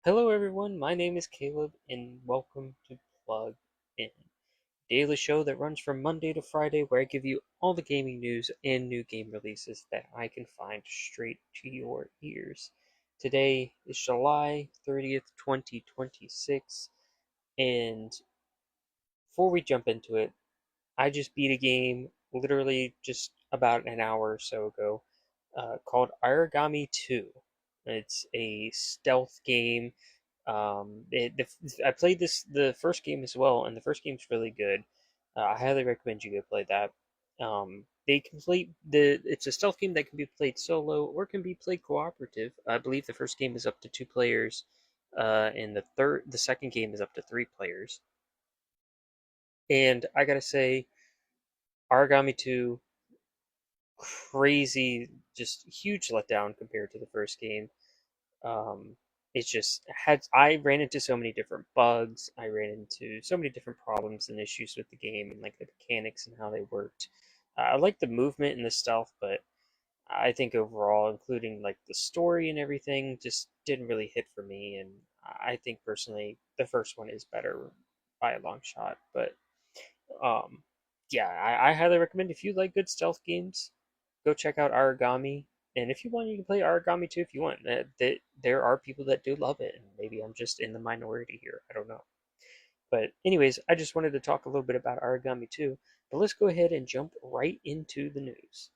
Hello everyone, my name is Caleb and welcome to Plug In, daily show that runs from Monday to Friday where I give you all the gaming news and new game releases that I can find straight to your ears. Today is July 30th, 2026, and before we jump into it, I just beat a game literally just about an hour or so ago called Origami 2. It's a stealth game. I played the first game as well, and the first game's really good. I highly recommend you go play that. They complete the It's a stealth game that can be played solo or can be played cooperative. I believe the first game is up to 2 players, and the second game is up to 3 players. And I gotta say, Origami 2, crazy, just huge letdown compared to the first game. Um, it's just had I ran into so many different bugs. I ran into so many different problems and issues with the game and like the mechanics and how they worked. I like the movement and the stealth, but I think overall, including like the story and everything, just didn't really hit for me. And I think personally, the first one is better by a long shot. But um, yeah, I highly recommend if you like good stealth games, go check out Origami. And if you want, you can play Origami too if you want. There are people that do love it, and maybe I'm just in the minority here. I don't know. But anyways, I just wanted to talk a little bit about Origami too. But let's go ahead and jump right into the news.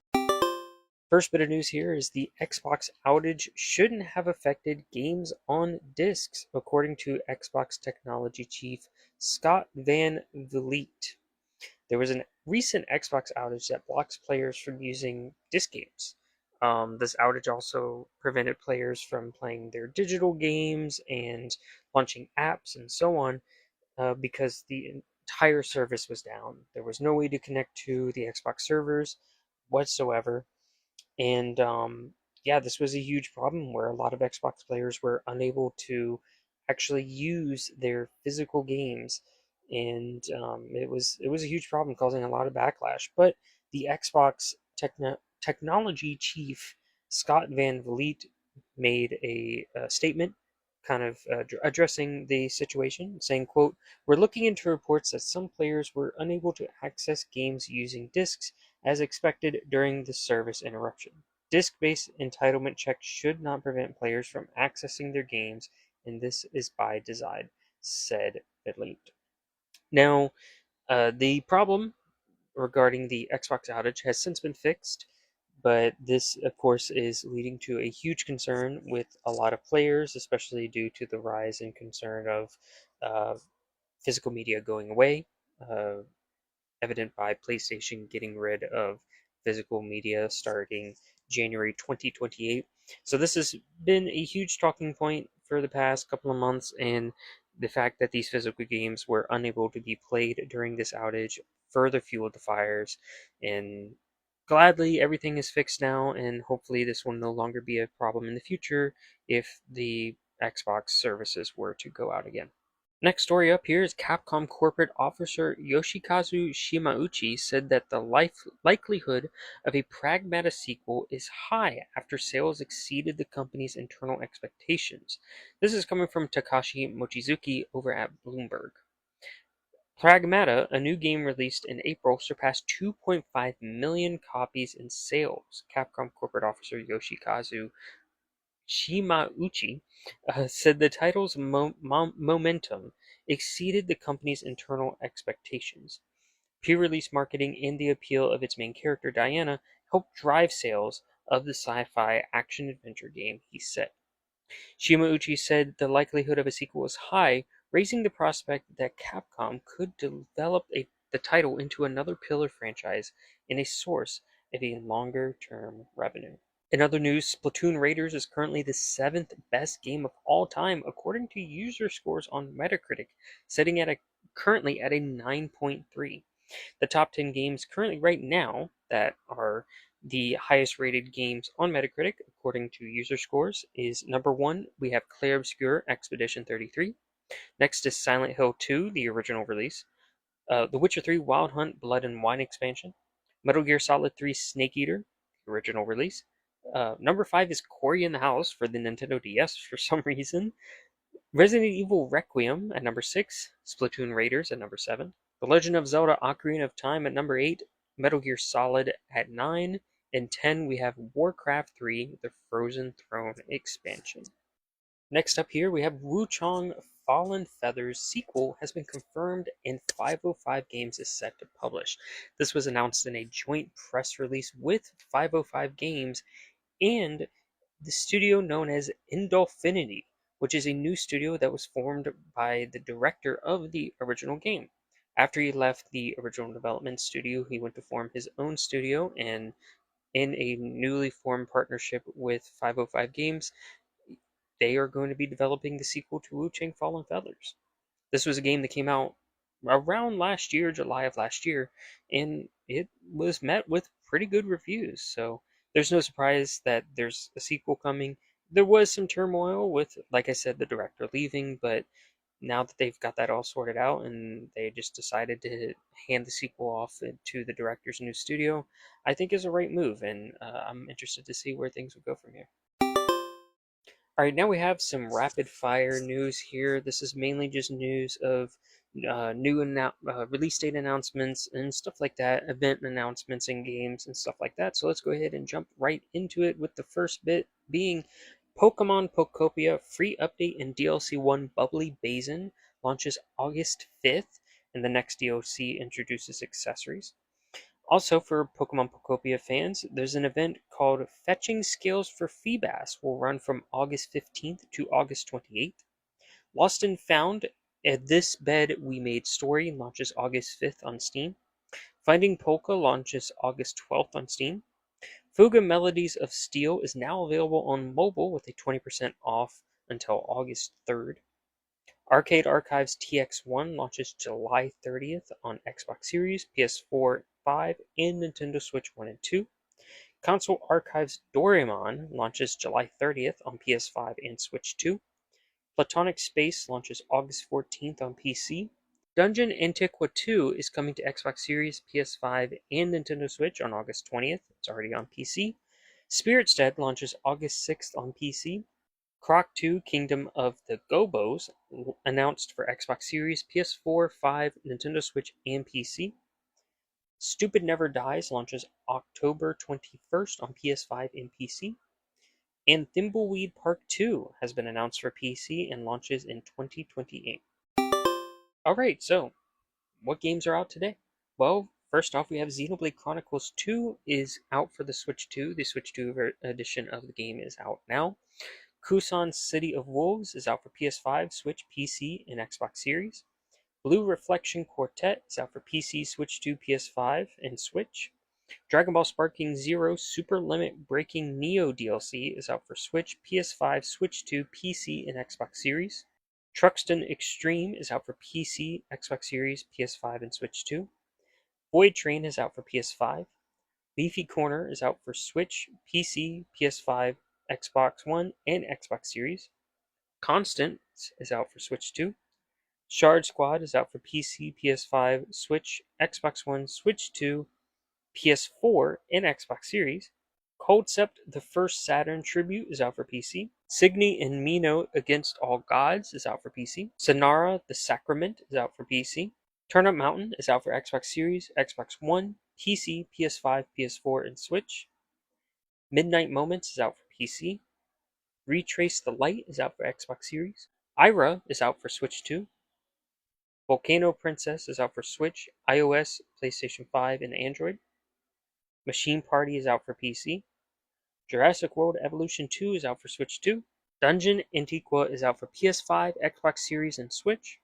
First bit of news here is the Xbox outage shouldn't have affected games on discs, according to Xbox technology chief Scott Van Vliet. There was a recent Xbox outage that blocks players from using disc games. This outage also prevented players from playing their digital games and launching apps and so on because the entire service was down. There was no way to connect to the Xbox servers whatsoever. And yeah, this was a huge problem where a lot of Xbox players were unable to actually use their physical games, and it was a huge problem, causing a lot of backlash. But the Xbox technology chief Scott Van Vliet made a statement, kind of addressing the situation, saying, "quote We're looking into reports that some players were unable to access games using discs as expected during the service interruption. Disk-based entitlement checks should not prevent players from accessing their games, and this is by design," said Elite. Now, the problem regarding the Xbox outage has since been fixed, but this, of course, is leading to a huge concern with a lot of players, especially due to the rise in concern of uh, physical media going away. Uh, Evident by PlayStation getting rid of physical media starting January 2028. So this has been a huge talking point for the past couple of months, and the fact that these physical games were unable to be played during this outage further fueled the fires. And gladly, everything is fixed now, and hopefully, this will no longer be a problem in the future if the Xbox services were to go out again. Next story up here is Capcom corporate officer Yoshikazu Shimauchi said that the likelihood of a Pragmata sequel is high after sales exceeded the company's internal expectations. This is coming from Takashi Mochizuki over at Bloomberg. Pragmata, a new game released in April, surpassed 2.5 million copies in sales. Capcom corporate officer Yoshikazu Shimauchi said the title's momentum exceeded the company's internal expectations. Pre-release marketing and the appeal of its main character, Diana, helped drive sales of the sci-fi action-adventure game, he said. Shimauchi said the likelihood of a sequel was high, raising the prospect that Capcom could develop the title into another pillar franchise and a source of a longer-term revenue. In other news, Splatoon Raiders is currently the seventh best game of all time, according to user scores on Metacritic, sitting currently at a 9.3. The top 10 games currently right now that are the highest rated games on Metacritic, according to user scores, is number one, we have Clair Obscur Expedition 33. Next is Silent Hill 2, the original release. The Witcher 3 Wild Hunt Blood and Wine expansion. Metal Gear Solid 3 Snake Eater, the original release. Number 5 is Cory in the House for the Nintendo DS for some reason. Resident Evil Requiem at number 6, Splatoon Raiders at number 7, The Legend of Zelda Ocarina of Time at number 8, Metal Gear Solid at 9, and 10 we have Warcraft 3, The Frozen Throne expansion. Next up here we have Wuchang Fallen Feathers sequel has been confirmed and 505 Games is set to publish. This was announced in a joint press release with 505 Games and the studio known as Indolfinity, which is a new studio that was formed by the director of the original game. After he left the original development studio, he went to form his own studio, and in a newly formed partnership with 505 Games, they are going to be developing the sequel to Wu Chang Fallen Feathers. This was a game that came out around last year, July of last year, and it was met with pretty good reviews. So there's no surprise that there's a sequel coming. There was some turmoil with, like I said, the director leaving, but now that they've got that all sorted out and they just decided to hand the sequel off to the director's new studio, I think is a right move, and I'm interested to see where things will go from here. All right, now we have some rapid fire news here. This is mainly just news of release date announcements and stuff like that, event announcements in games and stuff like that. So let's go ahead and jump right into it with the first bit being Pokemon Pokopia free update and DLC 1 Bubbly Basin launches August 5th, and the next DLC introduces accessories. Also, for Pokemon Pokopia fans, there's an event called Fetching Scales for Feebas will run from August 15th to August 28th. Lost and Found, This Bed We Made Story launches August 5th on Steam. Finding Polka launches August 12th on Steam. Fuga Melodies of Steel is now available on mobile with a 20% off until August 3rd. Arcade Archives TX1 launches July 30th on Xbox Series, PS4, 5, and Nintendo Switch 1 and 2. Console Archives Doraemon launches July 30th on PS5 and Switch 2. Platonic Space launches August 14th on PC. Dungeon Antiqua 2 is coming to Xbox Series, PS5, and Nintendo Switch on August 20th. It's already on PC. Spirit's Dead launches August 6th on PC. Croc 2 Kingdom of the Gobos announced for Xbox Series, PS4, 5, Nintendo Switch, and PC. Stupid Never Dies launches October 21st on PS5 and PC. And Thimbleweed Park 2 has been announced for PC and launches in 2028. Alright, so what games are out today? Well, first off, we have Xenoblade Chronicles 2 is out for the Switch 2. The Switch 2 edition of the game is out now. Kusan City of Wolves is out for PS5, Switch, PC, and Xbox Series. Blue Reflection Quartet is out for PC, Switch 2, PS5, and Switch. Dragon Ball Sparking Zero Super Limit Breaking Neo DLC is out for Switch, PS5, Switch 2, PC, and Xbox Series. Truxton Extreme is out for PC, Xbox Series, PS5, and Switch 2. Void Train is out for PS5. Leafy Corner is out for Switch, PC, PS5, Xbox One, and Xbox Series. Constant is out for Switch 2. Shard Squad is out for PC, PS5, Switch, Xbox One, Switch 2, PS4, and Xbox Series. Coldcept The First Saturn Tribute is out for PC. Signy and Mino Against All Gods is out for PC. Sonara The Sacrament is out for PC. Turnip Mountain is out for Xbox Series, Xbox One, PC, PS5, PS4, and Switch. Midnight Moments is out for PC. Retrace the Light is out for Xbox Series. Ira is out for Switch 2. Volcano Princess is out for Switch, iOS, PlayStation 5, and Android. Machine Party is out for PC. Jurassic World Evolution 2 is out for Switch 2. Dungeon Antiqua is out for PS5, Xbox Series, and Switch.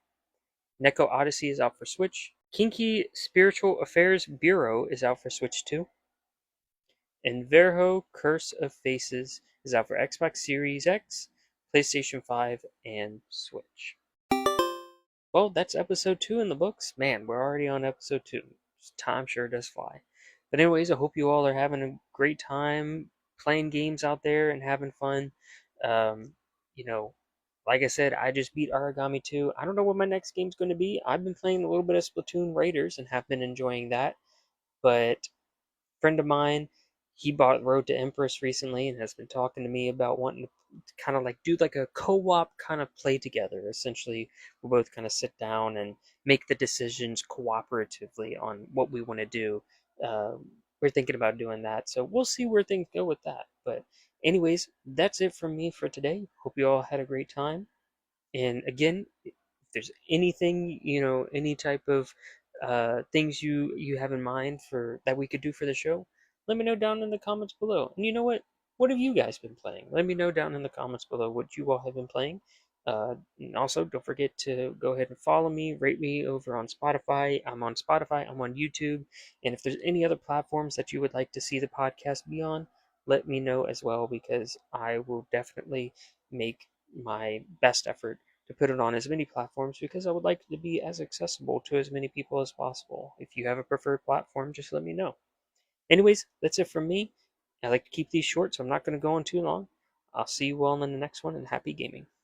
Neko Odyssey is out for Switch. Kinky Spiritual Affairs Bureau is out for Switch 2. And Verho Curse of Faces is out for Xbox Series X, PlayStation 5, and Switch. Well, that's episode 2 in the books. Man, we're already on episode 2. Time sure does fly. But anyways, I hope you all are having a great time playing games out there and having fun. Um, you know, like I said, I just beat Origami 2. I don't know what my next game's going to be. I've been playing a little bit of Splatoon Raiders and have been enjoying that. But a friend of mine, he bought Road to Empress recently and has been talking to me about wanting to kind of like do like a co-op kind of play together. Essentially, we'll both kind of sit down and make the decisions cooperatively on what we want to do. We're thinking about doing that, so we'll see where things go with that. But anyways, that's it from me for today. Hope you all had a great time. And again, if there's anything, any type of things you have in mind for that we could do for the show, let me know down in the comments below. And you know what? What have you guys been playing? Let me know down in the comments below what you all have been playing. And also, don't forget to go ahead and follow me, rate me over on Spotify. I'm on Spotify, I'm on YouTube. And if there's any other platforms that you would like to see the podcast be on, let me know as well, because I will definitely make my best effort to put it on as many platforms, because I would like it to be as accessible to as many people as possible. If you have a preferred platform, just let me know. Anyways, that's it from me. I like to keep these short, so I'm not going to go on too long. I'll see you all in the next one, and happy gaming.